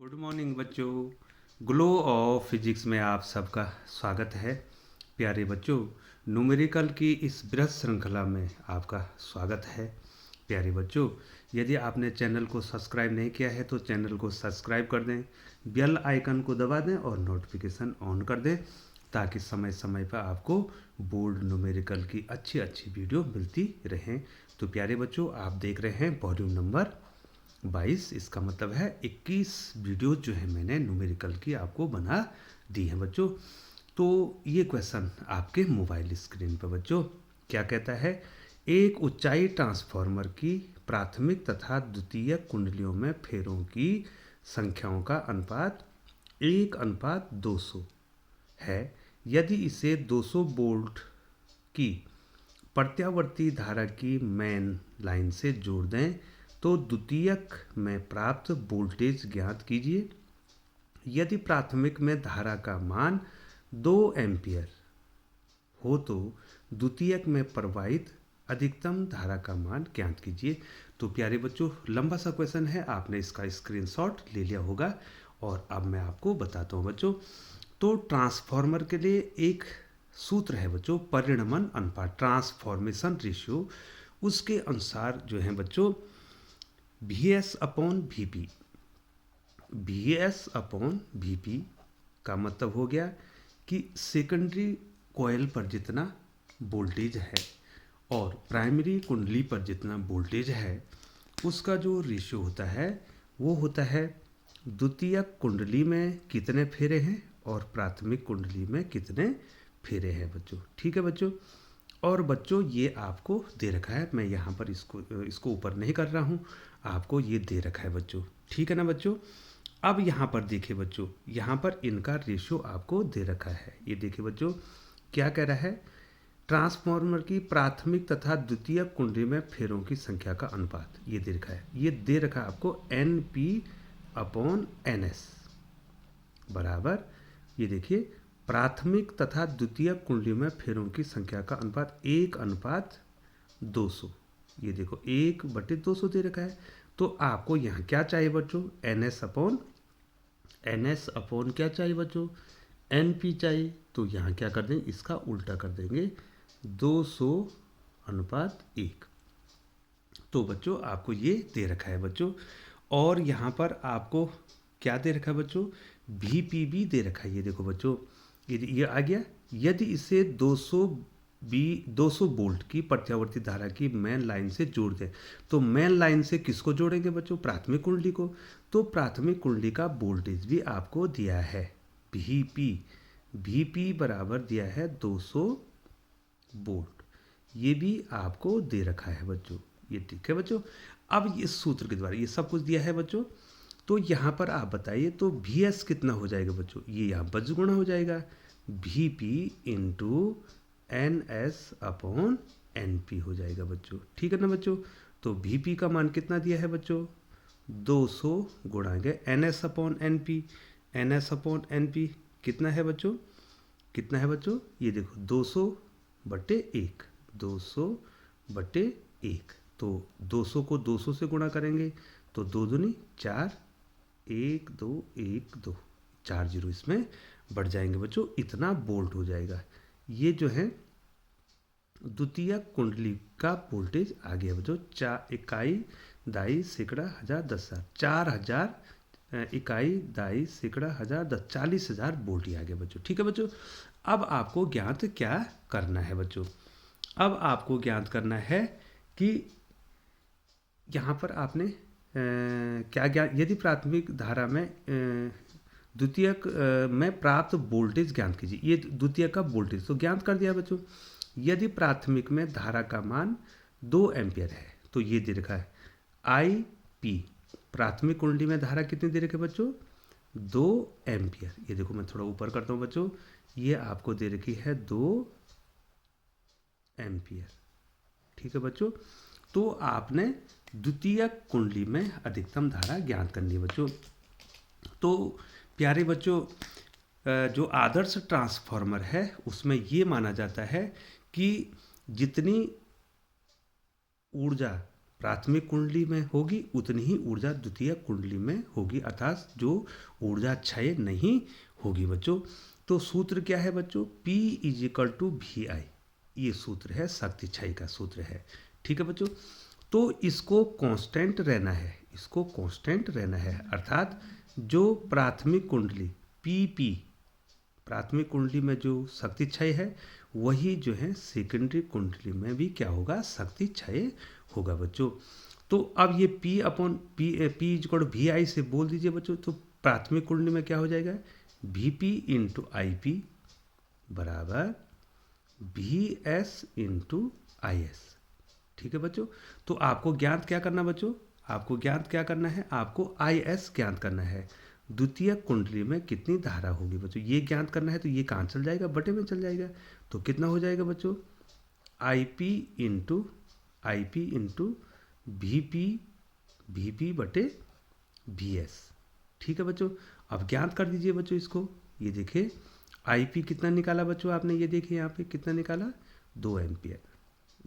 Good morning बच्चों। Glow of physics में आप सबका स्वागत है। प्यारे बच्चों, न्यूमेरिकल की इस बृहद श्रृंखला में आपका स्वागत है। प्यारे बच्चों, यदि आपने चैनल को सब्सक्राइब नहीं किया है तो चैनल को सब्सक्राइब कर दें, बेल आइकन को दबा दें और नोटिफिकेशन ऑन कर दें ताकि समय समय पर आपको बोर्ड न्यूमेरिकल की अच्छी अच्छी वीडियो मिलती रहें। तो प्यारे बच्चों, आप देख रहे हैं वॉल्यूम नंबर 22। इसका मतलब है 21 वीडियो जो है मैंने न्यूमेरिकल की आपको बना दी है बच्चों। तो ये क्वेश्चन आपके मोबाइल स्क्रीन पर बच्चों क्या कहता है, एक ऊंचाई ट्रांसफार्मर की प्राथमिक तथा द्वितीयक कुंडलियों में फेरों की संख्याओं का अनुपात 1:200 है। यदि इसे 200 वोल्ट की प्रत्यावर्ती धारा की मेन लाइन से जोड़ दें तो द्वितीयक में प्राप्त वोल्टेज ज्ञात कीजिए। यदि प्राथमिक में धारा का मान 2 एम्पियर हो तो द्वितीयक में प्रवाहित अधिकतम धारा का मान ज्ञात कीजिए। तो प्यारे बच्चों, लंबा सा क्वेश्चन है, आपने इसका स्क्रीनशॉट ले लिया होगा और अब मैं आपको बताता हूँ बच्चों। तो ट्रांसफार्मर के लिए एक सूत्र है बच्चों, परिणमन अनुपात, ट्रांसफॉर्मेशन रेशियो। उसके अनुसार जो है बच्चों VS upon VP, VS upon VP का मतलब हो गया कि सेकेंडरी कॉइल पर जितना वोल्टेज है और प्राइमरी कुंडली पर जितना वोल्टेज है उसका जो रेशियो होता है वो होता है द्वितीयक कुंडली में कितने फेरे हैं और प्राथमिक कुंडली में कितने फेरे हैं बच्चों। ठीक है बच्चों, और बच्चों ये आपको दे रखा है, मैं यहाँ पर इसको ऊपर नहीं कर रहा हूँ, आपको ये दे रखा है बच्चों। ठीक है ना बच्चों। अब यहाँ पर देखिए बच्चों, यहाँ पर इनका रेशियो आपको दे रखा है। ये देखिए बच्चों क्या कह रहा है, ट्रांसफार्मर की प्राथमिक तथा द्वितीयक कुंडली में फेरों की संख्या का अनुपात ये दे रखा है। ये दे रखा है आपको NP/NS बराबर, ये देखिए प्राथमिक तथा द्वितीयक कुंडली में फेरों की संख्या का अनुपात 1:200। ये देखो 1/200 दे रखा है। तो आपको यहाँ क्या चाहिए बच्चों, NS अपॉन क्या चाहिए बच्चों, NP चाहिए। तो यहाँ क्या कर देंगे, इसका उल्टा कर देंगे, 200:1। तो बच्चों आपको ये दे रखा है बच्चों। और यहाँ पर आपको क्या दे रखा है बच्चों, VP भी दे रखा है। ये देखो बच्चों, ये आ गया। यदि इसे 200 वोल्ट की प्रत्यावर्ती धारा की मेन लाइन से जोड़ दें तो मेन लाइन से किसको जोड़ेंगे बच्चों, प्राथमिक कुंडली को। तो प्राथमिक कुंडली का वोल्टेज भी आपको दिया है VP बराबर दिया है 200 वोल्ट, ये भी आपको दे रखा है बच्चों। ये ठीक है बच्चों। अब इस सूत्र के द्वारा ये सब कुछ दिया है बच्चों। तो यहाँ पर आप बताइए तो VS कितना हो जाएगा बच्चों, ये यहाँ बज गुणा हो जाएगा, VP into NS upon NP हो जाएगा बच्चों। ठीक है ना बच्चों। तो VP का मान कितना दिया है बच्चों, 200 गुणा गए NS upon NP, NS upon NP कितना है बच्चों, कितना है बच्चों, ये देखो 200/1, 200/1। तो 200 को 200 से गुणा करेंगे तो 2 दूनी 4, 1 2 1 2, 4 जीरो इसमें बढ़ जाएंगे बच्चों, इतना वोल्ट हो जाएगा। ये जो है द्वितीयक कुंडली का वोल्टेज आ गया बच्चों, 4 इकाई दाई सैकड़ा हजार 10,000, 4000 इकाई दाई सैकड़ा हजार 10, 40,000 वोल्ट ही आ गया बच्चों। ठीक है बच्चों। अब आपको ज्ञात क्या करना है बच्चों, अब आपको ज्ञात करना है कि यहाँ पर आपने क्या ज्ञान, यदि प्राथमिक धारा में द्वितीयक में प्राप्त वोल्टेज ज्ञात कीजिए। ये द्वितीयक का वोल्टेज तो ज्ञात कर दिया बच्चों। यदि प्राथमिक में धारा का मान 2 एम्पियर है तो ये दे रखा है IP, प्राथमिक कुंडली में धारा कितनी दे रखी है बच्चों, 2 एम्पियर। ये देखो मैं थोड़ा ऊपर करता हूँ बच्चों, ये आपको दे रखी है 2 एम्पियर। ठीक है बच्चों। तो आपने द्वितीयक कुंडली में अधिकतम धारा ज्ञात करनी है बच्चों। तो प्यारे बच्चों, जो आदर्श ट्रांसफार्मर है उसमें ये माना जाता है कि जितनी ऊर्जा प्राथमिक कुंडली में होगी उतनी ही ऊर्जा द्वितीयक कुंडली में होगी, अर्थात जो ऊर्जा क्षय नहीं होगी बच्चों। तो सूत्र क्या है बच्चों, P = VI, ये सूत्र है, शक्ति क्षय का सूत्र है। ठीक है बच्चों, तो इसको कांस्टेंट रहना है, इसको कांस्टेंट रहना है, अर्थात जो प्राथमिक कुंडली PP, प्राथमिक कुंडली में जो शक्ति क्षय है वही जो है सेकेंडरी कुंडली में भी क्या होगा, शक्ति क्षय होगा बच्चों। तो अब ये P VI से बोल दीजिए बच्चों, तो प्राथमिक कुंडली में क्या हो जाएगा, VP × IP बराबर VS × IS। ठीक है बच्चों, तो आपको ज्ञात क्या करना बच्चों, आपको ज्ञात क्या करना है, आपको IS ज्ञात करना है, द्वितीय कुंडली में कितनी धारा होगी बच्चों, ये ज्ञात करना है। तो ये कहाँ चल जाएगा, बटे में चल जाएगा। तो कितना हो जाएगा बच्चों, IP × VP बटे VS। ठीक है बच्चों, अब ज्ञात कर दीजिए बच्चों इसको। ये देखिए IP कितना निकाला बच्चों आपने, ये देखिए यहाँ पे कितना निकाला, 2 एम्पियर।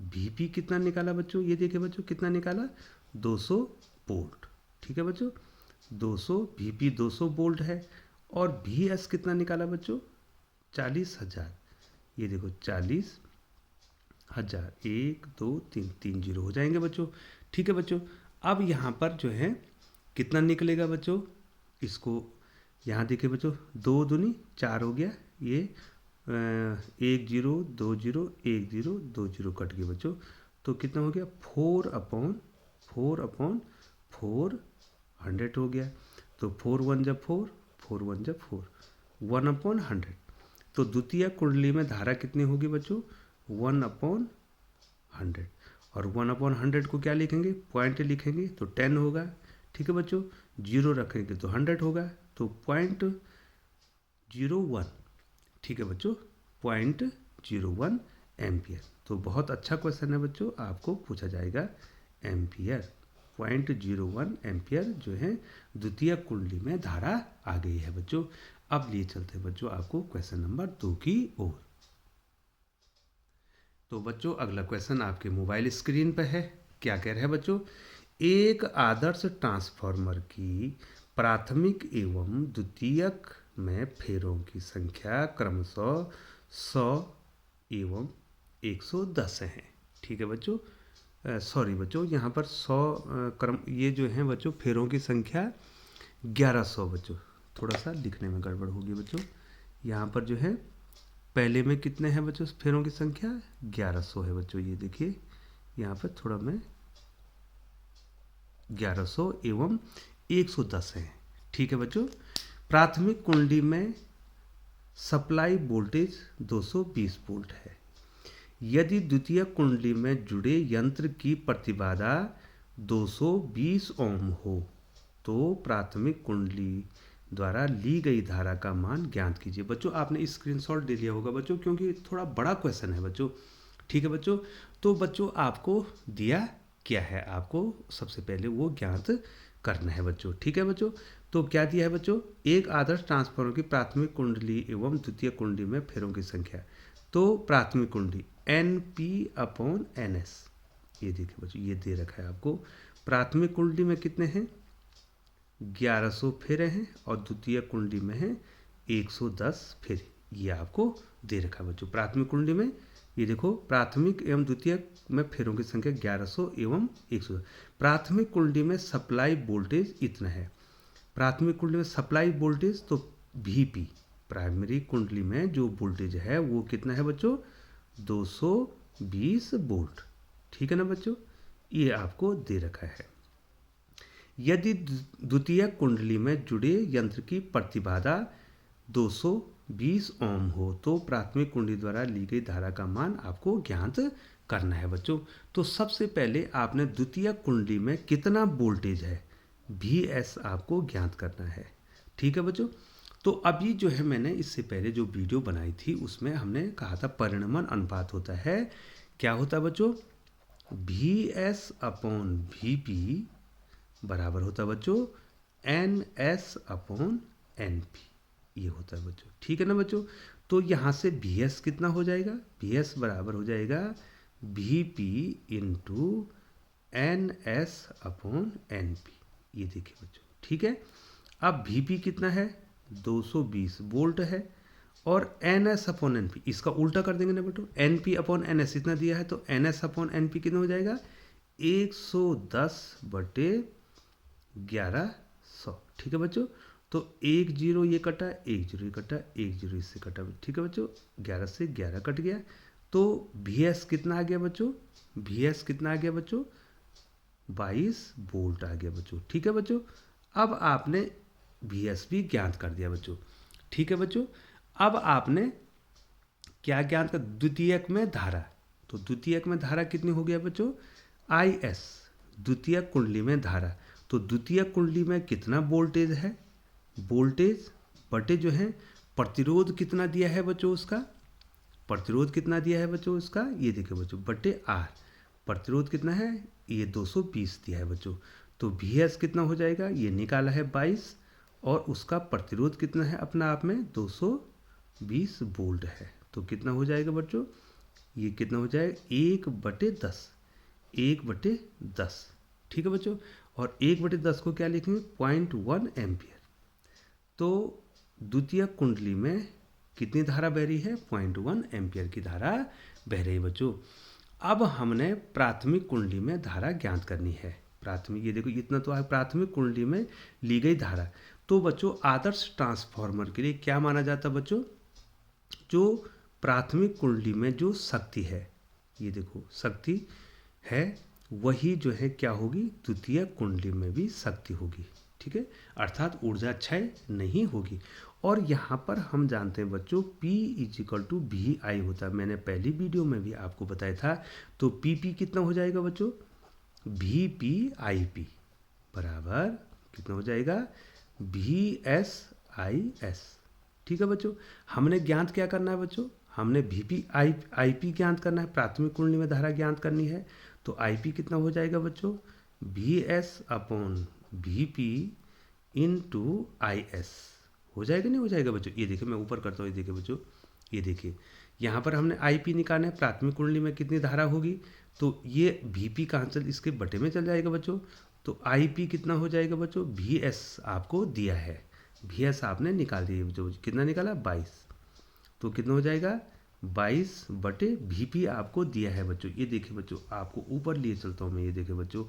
VP कितना निकाला बच्चों, ये देखिए बच्चों कितना निकाला, 200 वोल्ट। ठीक है बच्चों, 200 VP 200 वोल्ट है। और VS कितना निकाला बच्चों, 40,000। ये देखो 40,000, 1 2 3 3 जीरो हो जाएंगे बच्चों। ठीक है बच्चों, अब यहाँ पर जो है कितना निकलेगा बच्चों, इसको यहाँ देखिए बच्चों, 2 दूनी 4 हो गया, ये 1 0 2 0 1 0 2 0 कट गए बच्चों। तो कितना हो गया, 4/4 हो गया। तो 4 1 जब 4, 4 1 जब 4, 1/100। तो द्वितीय कुंडली में धारा कितनी होगी बच्चों, 1/100। और 1/100 को क्या लिखेंगे, पॉइंट लिखेंगे तो 10 होगा। ठीक है बच्चों, 0 रखेंगे तो 100 होगा, तो 0.01। ठीक है बच्चों, 0.01 एम्पियर। तो बहुत अच्छा क्वेश्चन है बच्चों, आपको पूछा जाएगा एम्पियर। 0.01 एम्पियर जो है द्वितीय कुंडली में धारा आ गई है बच्चों। अब लिए चलते हैं बच्चों आपको क्वेश्चन नंबर 2 की ओर। तो बच्चों अगला क्वेश्चन आपके मोबाइल स्क्रीन पर है। क्या कह रहे हैं बच्चों, एक आदर्श ट्रांसफार्मर की प्राथमिक एवं द्वितीयक में फेरों की संख्या क्रमशः 100 एवं 110 है। ठीक है बच्चों, सॉरी बच्चों, यहाँ पर 100 ये जो है बच्चों फेरों की संख्या 1100 बच्चों, थोड़ा सा लिखने में गड़बड़ होगी बच्चों। यहाँ पर जो है पहले में कितने हैं बच्चों फेरों की संख्या, 1100 है बच्चों। ये देखिए यहाँ पर थोड़ा मैं 1100 एवं 110 है। ठीक है बच्चों, प्राथमिक कुंडली में सप्लाई वोल्टेज 220 वोल्ट है। यदि द्वितीय कुंडली में जुड़े यंत्र की प्रतिबाधा 220 ओम हो तो प्राथमिक कुंडली द्वारा ली गई धारा का मान ज्ञात कीजिए। बच्चों आपने स्क्रीनशॉट ले लिया होगा बच्चों, क्योंकि थोड़ा बड़ा क्वेश्चन है बच्चों। ठीक है बच्चों, तो बच्चों आपको दिया क्या है, आपको सबसे पहले वो ज्ञात करना है बच्चों। ठीक है बच्चों, तो क्या दिया है बच्चों, एक आदर्श ट्रांसफार्मर की प्राथमिक कुंडली एवं द्वितीय कुंडली में फेरों की संख्या। तो प्राथमिक कुंडली NP/NS, ये देखिए बच्चों ये दे रखा है आपको। प्राथमिक कुंडली में कितने हैं, 1100 फेरे हैं, और द्वितीय कुंडली में है 110 फेरे, ये आपको दे रखा है बच्चों। प्राथमिक कुंडली में ये देखो, प्राथमिक एवं द्वितीय में फेरों की संख्या 1100 एवं 110। प्राथमिक कुंडली में सप्लाई वोल्टेज इतना है, प्राथमिक कुंडली में सप्लाई वोल्टेज तो VP, प्राइमरी कुंडली में जो वोल्टेज है वो कितना है बच्चों, 220 वोल्ट। ठीक है ना बच्चों, ये आपको दे रखा है। यदि द्वितीय कुंडली में जुड़े यंत्र की प्रतिबाधा 220 ओम हो तो प्राथमिक कुंडली द्वारा ली गई धारा का मान आपको ज्ञात करना है बच्चों। तो सबसे पहले आपने द्वितीय कुंडली में कितना वोल्टेज है, VS आपको ज्ञात करना है। ठीक है बच्चों, तो अभी जो है मैंने इससे पहले जो वीडियो बनाई थी उसमें हमने कहा था परिणमन अनुपात होता है, क्या होता है बच्चों, VS/VP बराबर होता है बच्चों NS/NP, ये होता है बच्चों। ठीक है ना बच्चों, तो यहाँ से VS कितना हो जाएगा, VS बराबर हो जाएगा VP × N S upon N P, ये देखिए बच्चों, ठीक है। अब वी पी कितना है, 220 वोल्ट है, और N S upon N P इसका उल्टा कर देंगे ना बेटो, N P upon N S इतना दिया है, तो N S upon N P कितना हो जाएगा, 110/1100, ठीक है बच्चों। तो 1 0 ये कटा, 1 0 ये कटा, 1 0 इससे कटा, ठीक है बच्चों, 11 से 11 कट गया। तो वी एस कितना आ गया बच्चों, वी एस कितना आ गया बच्चों, 22 वोल्ट आ गया बच्चों, ठीक है बच्चों। अब आपने वी एस भी ज्ञात कर दिया बच्चों, ठीक है बच्चों। अब आपने क्या ज्ञात कर, द्वितीयक में धारा, तो द्वितीयक में धारा कितनी हो गया बच्चों, आई एस, द्वितीयक कुंडली में धारा। तो द्वितीयक कुंडली में कितना वोल्टेज है, वोल्टेज बटे जो है प्रतिरोध कितना दिया है बच्चों उसका, प्रतिरोध कितना दिया है बच्चों उसका, ये देखिए बच्चों, बटे आर, प्रतिरोध कितना है, ये 220 दिया है बच्चों। तो वी एस कितना हो जाएगा, ये निकाला है 22, और उसका प्रतिरोध कितना है अपना आप में 220 वोल्ट है। तो कितना हो जाएगा बच्चों, ये कितना हो जाएगा, 1/10, 1/10, ठीक है बच्चों। और 1/10 को क्या लिखेंगे, 0.1 एम्पियर। तो द्वितीय कुंडली में कितनी धारा बह रही है, 0.1 एम्पियर की धारा बह रही है बच्चों। अब हमने प्राथमिक कुंडली में धारा ज्ञात करनी है, प्राथमिक, ये देखो इतना तो है, प्राथमिक कुंडली में ली गई धारा। तो बच्चों आदर्श ट्रांसफार्मर के लिए क्या माना जाता है बच्चों, जो प्राथमिक कुंडली में जो शक्ति है, ये देखो शक्ति है, वही जो है क्या होगी, द्वितीय कुंडली में भी शक्ति होगी, ठीक है, अर्थात ऊर्जा क्षय नहीं होगी। और यहाँ पर हम जानते हैं बच्चों P = VI होता है, मैंने पहली वीडियो में भी आपको बताया था। तो PP कितना हो जाएगा बच्चों, VPIP बराबर कितना हो जाएगा, VSIS, ठीक है बच्चों। हमने ज्ञात क्या करना है बच्चों, हमने VPIP ज्ञात करना है, प्राथमिक कुंडली में धारा ज्ञात करनी है। तो IP कितना हो जाएगा बच्चों, VS/VP × IS हो जाएगा, नहीं हो जाएगा बच्चों, ये देखिए मैं ऊपर करता हूँ, ये देखिए बच्चों, ये देखिए यहाँ पर हमने IP निकालना है, प्राथमिक कुंडली में कितनी धारा होगी, तो ये VP कहाँ चल, इसके बटे में चल जाएगा बच्चों। तो IP कितना हो जाएगा बच्चों, VS आपको दिया है, VS आपने निकाल दिया बच्चों, कितना निकाला 22, तो कितना हो जाएगा 22/VP आपको दिया है बच्चों। ये देखिए बच्चों, आपको ऊपर लिए चलता हूँ मैं, ये देखिए बच्चों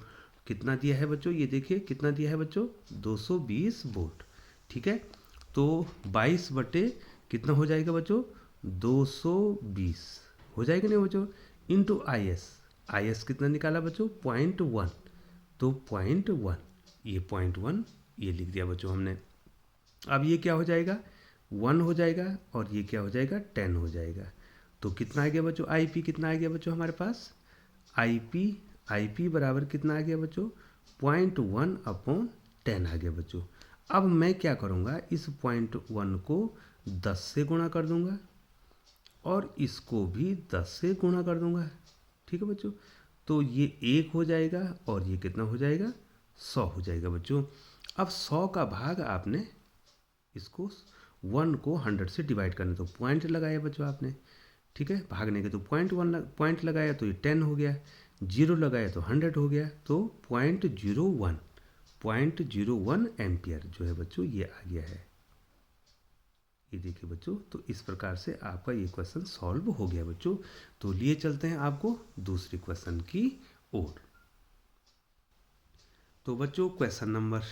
कितना दिया है बच्चों, ये देखिए कितना दिया है बच्चों, 220 वोल्ट, ठीक है। तो 22 बटे कितना हो जाएगा बच्चों, 220 हो जाएगा नहीं बच्चों, इंटू IS, IS कितना निकाला बच्चों, 0.1, तो 0.1, ये 0.1 ये लिख दिया बच्चों हमने। अब ये क्या हो जाएगा, 1 हो जाएगा, और ये क्या हो जाएगा, 10 हो जाएगा। तो कितना आ गया बच्चों, IP कितना आ गया बच्चों हमारे पास, IP बराबर कितना आ गया बच्चों, 0.1/10 आ गया बच्चों। अब मैं क्या करूँगा, इस 0.1 को 10 से गुणा कर दूंगा, और इसको भी 10 से गुणा कर दूंगा, ठीक है बच्चों। तो ये 1 हो जाएगा, और ये कितना हो जाएगा, 100 हो जाएगा बच्चों। अब 100 का भाग आपने इसको 1 को 100 से डिवाइड करना, तो पॉइंट लगाया बच्चों आपने, ठीक है, भागने के तो 0.1 पॉइंट लगाया तो ये 10 हो गया, 0 लगाया तो 100 हो गया, तो 0.01 एम्पियर जो है बच्चों ये आ गया है, ये देखिए बच्चों। तो इस प्रकार से आपका ये क्वेश्चन सॉल्व हो गया बच्चों। तो लिए चलते हैं आपको दूसरी क्वेश्चन की ओर। तो बच्चों क्वेश्चन नंबर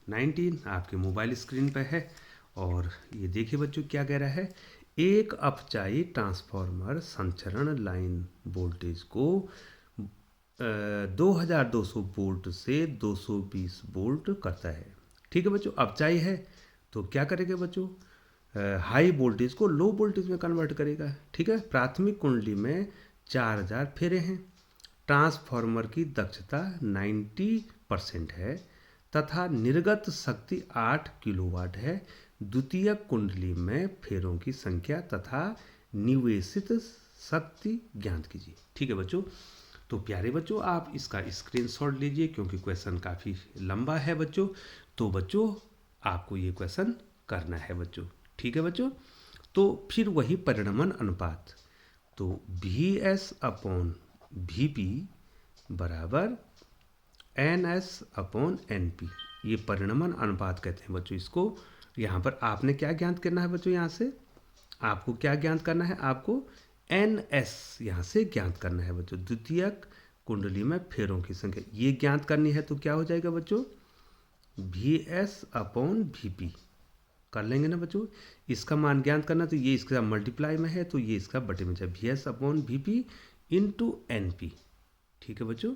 19 आपके मोबाइल स्क्रीन पर है, और ये देखिए बच्चों क्या कह रहा है, एक अपचायी ट्रांसफार्मर संचरण लाइन वोल्टेज को 2200 वोल्ट से 220 वोल्ट करता है, ठीक है बच्चों। अपचायी है तो क्या करेगा बच्चों, हाई वोल्टेज को लो वोल्टेज में कन्वर्ट करेगा, ठीक है। प्राथमिक कुंडली में 4000 फेरे हैं, ट्रांसफार्मर की दक्षता 90% है, तथा निर्गत शक्ति 8 किलोवाट है। द्वितीयक कुंडली में फेरों की संख्या तथा निवेशित शक्ति ज्ञात कीजिए, ठीक है बच्चों। तो प्यारे बच्चों आप इसका स्क्रीनशॉट लीजिए, क्योंकि क्वेश्चन काफ़ी लंबा है बच्चों। तो बच्चों आपको ये क्वेश्चन करना है बच्चों, ठीक है बच्चों। तो फिर वही परिणमन अनुपात, तो VS/VP बराबर NS/NP, ये परिणमन अनुपात कहते हैं बच्चों इसको। यहाँ पर आपने क्या ज्ञात करना है बच्चों, यहाँ से आपको क्या ज्ञात करना है, आपको NS यहाँ से ज्ञात करना है बच्चों, द्वितीयक कुंडली में फेरों की संख्या ये ज्ञात करनी है। तो क्या हो जाएगा बच्चों, VS/VP कर लेंगे ना बच्चों। इसका मान ज्ञात करना, तो ये इसका मल्टीप्लाई में है तो ये इसका बटे में जाए, VS/VP इंटू NP। ठीक है बच्चों,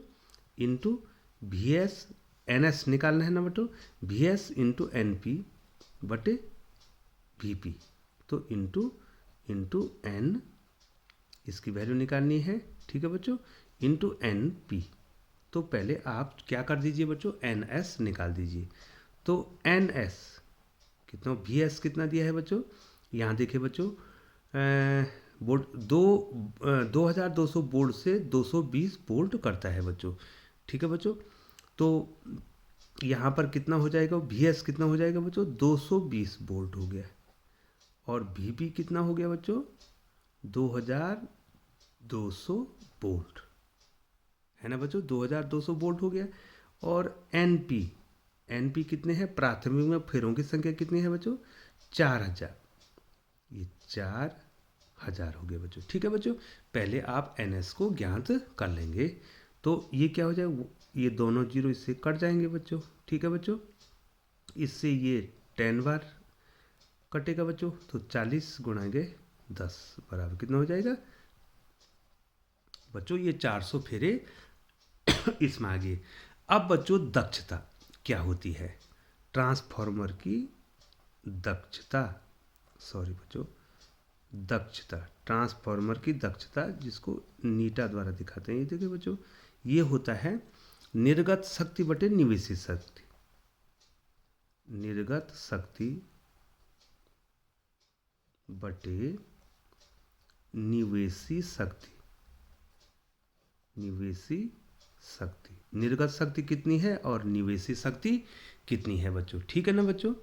इंटू VS NS निकालना है ना बच्चों, VS इंटू NP बटे VP, तो इंटू N इसकी वैल्यू निकालनी है। ठीक है बच्चों, इंटू NP। तो पहले आप क्या कर दीजिए बच्चों, NS निकाल दीजिए। तो NS कितना, VS कितना दिया है बच्चों, यहाँ देखिए बच्चों, बोल्ट 2200 बोल्ट से 220 बोल्ट करता है बच्चों। ठीक है बच्चों, तो यहाँ पर कितना हो जाएगा, VS कितना हो जाएगा बच्चों, 220 बोल्ट हो गया, और VP कितना हो गया बच्चों, 2200 बोल्ट है ना बच्चों, 2200 बोल्ट हो गया। और NP कितने हैं, प्राथमिक में फेरों की संख्या कितनी है बच्चों, 4000, ये 4000 हो गया बच्चों। ठीक है बच्चों, पहले आप NS को ज्ञात कर लेंगे। तो ये क्या हो जाएगा, ये दोनों जीरो इससे कट जाएंगे बच्चों। ठीक है बच्चों, इससे ये 10 बार कटेगा बच्चों, तो 40 गुणाएंगे 10 बराबर कितना हो जाएगा बच्चों, ये 400 फेरे इसमें आ गए। अब बच्चों दक्षता क्या होती है, ट्रांसफार्मर की दक्षता, सॉरी बच्चों, दक्षता, ट्रांसफार्मर की दक्षता जिसको नीटा द्वारा दिखाते हैं, ये देखिए बच्चों, ये होता है निर्गत शक्ति बटे निवेशित शक्ति, निर्गत शक्ति बटे निवेशी शक्ति, निवेशी शक्ति, निर्गत शक्ति कितनी है और निवेशी शक्ति कितनी है बच्चों। ठीक है ना बच्चों,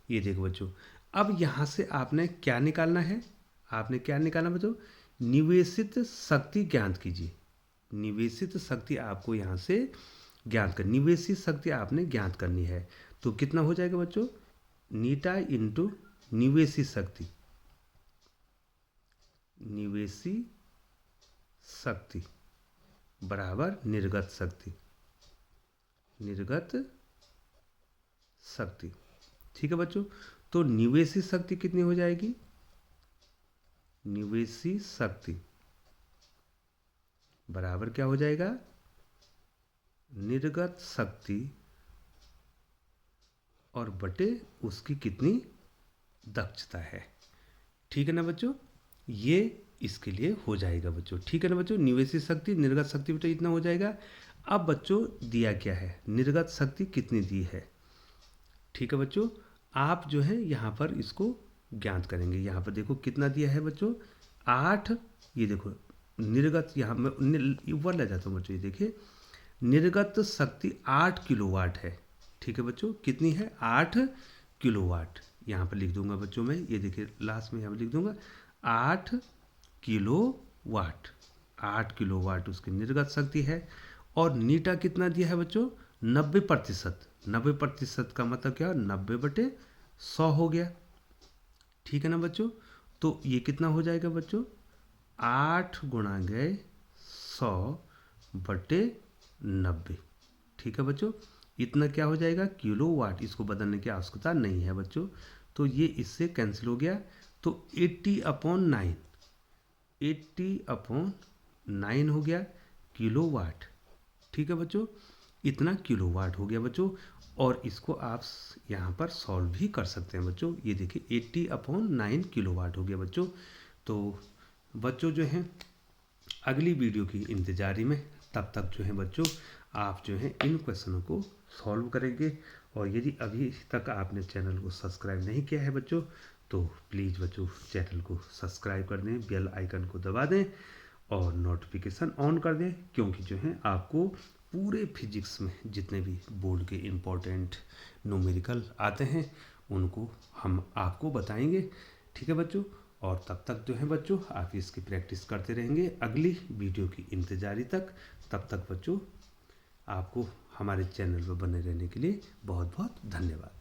ये देखो बच्चों, अब यहाँ से आपने क्या निकालना है, आपने क्या निकालना बच्चों, निवेशित शक्ति ज्ञात कीजिए। निवेशित शक्ति आपको यहाँ से ज्ञात कर, निवेशित शक्ति आपने ज्ञात करनी है। तो कितना हो जाएगा बच्चों, नीटा इंटू निवेशी शक्ति, निवेशी शक्ति बराबर निर्गत शक्ति, निर्गत शक्ति। ठीक है बच्चों, तो निवेशी शक्ति कितनी हो जाएगी, निवेशी शक्ति बराबर क्या हो जाएगा, निर्गत शक्ति और बटे उसकी कितनी दक्षता है। ठीक है ना बच्चों, ये इसके लिए हो जाएगा बच्चों। ठीक है ना बच्चों, निवेशी शक्ति निर्गत शक्ति बटे इतना हो जाएगा। अब बच्चों दिया क्या है, निर्गत शक्ति कितनी दी है। ठीक है बच्चों, आप जो है यहाँ पर इसको ज्ञात करेंगे। यहाँ पर देखो कितना दिया है बच्चों, 8, ये देखो निर्गत, यहाँ मैं ऊपर ले जाता हूँ बच्चों, ये देखिए निर्गत शक्ति 8 किलोवाट है। ठीक है बच्चों, कितनी है, 8 किलोवाट, यहाँ पर लिख दूंगा बच्चों मैं, ये देखिए लास्ट में यहाँ पर लिख दूंगा 8 किलोवाट, 8 किलोवाट उसकी निर्गत शक्ति है। और नीटा कितना दिया है बच्चों, 90%, 90% का मतलब क्या, 90/100 हो गया। ठीक है ना बच्चों, तो ये कितना हो जाएगा बच्चों, 8 गुणा गए 100/90। ठीक है बच्चों, इतना क्या हो जाएगा, किलोवाट, इसको बदलने की आवश्यकता नहीं है बच्चों, तो ये इससे कैंसिल हो गया। तो 80/9, 80/9 हो गया किलोवाट। ठीक है बच्चों, इतना किलोवाट हो गया बच्चों, और इसको आप यहाँ पर सॉल्व भी कर सकते हैं बच्चों। ये देखिए 80/9 किलोवाट हो गया बच्चों। तो बच्चों जो हैं अगली वीडियो की इंतजारी में, तब तक जो है बच्चों आप जो है इन क्वेश्चनों को सॉल्व करेंगे। और यदि अभी तक आपने चैनल को सब्सक्राइब नहीं किया है बच्चों, तो प्लीज़ बच्चों चैनल को सब्सक्राइब कर दें, बेल आइकन को दबा दें और नोटिफिकेशन ऑन कर दें, क्योंकि जो है आपको पूरे फिजिक्स में जितने भी बोर्ड के इम्पोर्टेंट न्यूमेरिकल आते हैं उनको हम आपको बताएंगे। ठीक है बच्चों, और तब तक जो है बच्चों आप इसकी प्रैक्टिस करते रहेंगे अगली वीडियो की इंतजारी तक। तब तक बच्चों आपको हमारे चैनल पर बने रहने के लिए बहुत बहुत धन्यवाद।